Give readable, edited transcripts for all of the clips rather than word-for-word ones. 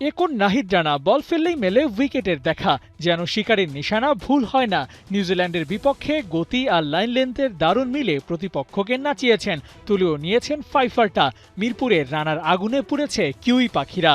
কোন নাহিদ রানা বল ফেললেই মেলে উইকেটের দেখা, যেন শিকারের নিশানা ভুল হয় না। নিউজিল্যান্ডের বিপক্ষে গতি আর লাইন লেন্থের দারুণ মিলে প্রতিপক্ষকে নাচিয়েছেন, তুলেও নিয়েছেন ফাইফারটা। মিরপুরে রানার আগুনে পুড়েছে কিউই পাখিরা।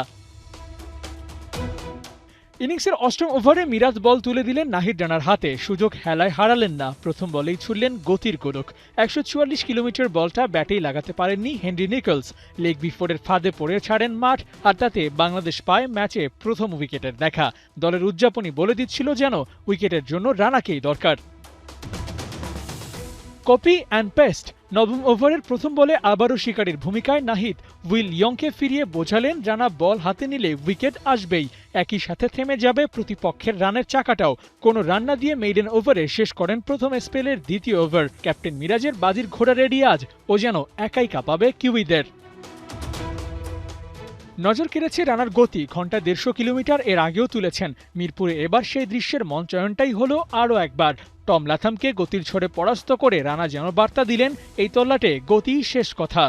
ইনিংসের অষ্টম ওভারে মিরাজ বল তুলে দিলেন নাহিদ রানার হাতে, সুযোগ হেলায় হারালেন না। প্রথম বলেই ছুড়লেন গতির গোলক। ১৪৪ কিলোমিটার বলটা ব্যাটেই লাগাতে পারেননি হেনরি নিকলস। লেগ বিফোরের ফাঁদে পড়ে ছাড়েন মাঠ, আর তাতে বাংলাদেশ পায় ম্যাচে প্রথম উইকেটের দেখা। দলের উদযাপনই বলে দিচ্ছিল যেন উইকেটের জন্য রানাকেই দরকার। Copy and paste. নবম ওভারের প্রথম বলে আবারও শিকারীর ভূমিকায় নাহিদ উইল ইয়ংকে ফিরিয়ে বোঝালেন রানা বল হাতে নিলে উইকেট আসবেই, একই সাথে থেমে যাবে প্রতিপক্ষের রানের চাকাটাও। কোনো রান না দিয়ে মেইডেন ওভারে শেষ করেন প্রথম স্পেলের দ্বিতীয় ওভার। ক্যাপ্টেন মিরাজের বাজির ঘোড়া রেডি আজ, ও যেন একাই কাঁপাবে কিউইদের। নজর কেড়েছে রানার গতি, ঘন্টা ১৫০ কিলোমিটার এর আগেও তুলেছেন। মিরপুরে এবার সেই দৃশ্যের মঞ্চায়নটাই হলো আরও একবার। টম লাথামকে গতির ঝড়ে পরাস্ত করে রানা যেন বার্তা দিলেন, এই তল্লাটে গতিই শেষ কথা।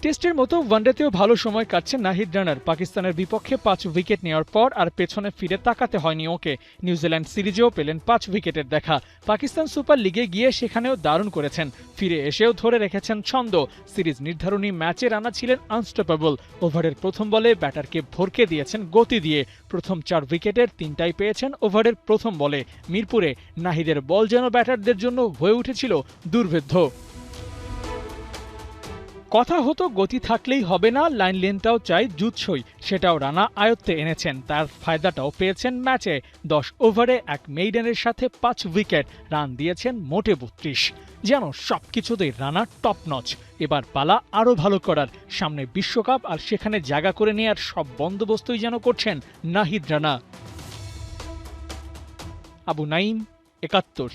টেস্টের মতো ওয়ানডেতেও ভালো সময় কাটছে নাহিদ রানার। পাকিস্তানের বিপক্ষে ৫ উইকেট নেওয়ার পর আর পেছনে ফিরে তাকাতে হয়নি ওকে। নিউজিল্যান্ড সিরিজেও পেলেন ৫ উইকেটের দেখা। পাকিস্তান সুপার লিগে গিয়ে সেখানেও দারুণ করেছেন, ফিরে এসেও ধরে রেখেছেন ছন্দ। সিরিজ নির্ধারণী ম্যাচে রানা ছিলেন আনস্টপেবল। ওভারের প্রথম বলে ব্যাটারকে ভরকে দিয়েছেন গতি দিয়ে। প্রথম ৪ উইকেটের ৩টাই পেয়েছেন ওভারের প্রথম বলে। মিরপুরে নাহিদের বল যেন ব্যাটারদের জন্য হয়ে উঠেছিল দুর্ভেদ্য। কথা হতো গতি থাকলেই হবে না, লাইন লেন্থটাও চাই জুৎসই, সেটাও রানা আয়ত্তে এনেছেন। তার ফায়দাটাও পেয়েছেন ম্যাচে। ১০ ওভারে এক মেইডেনের সাথে ৫ উইকেট, রান দিয়েছেন মোটে ৩২। যেন সবকিছুতেই রানা টপ নচ। এবার পালা আরও ভালো করার। সামনে বিশ্বকাপ, আর সেখানে জায়গা করে নেয়ার সব বন্দোবস্তই যেন করছেন নাহিদ রানা। আবু নাইম, ৭১।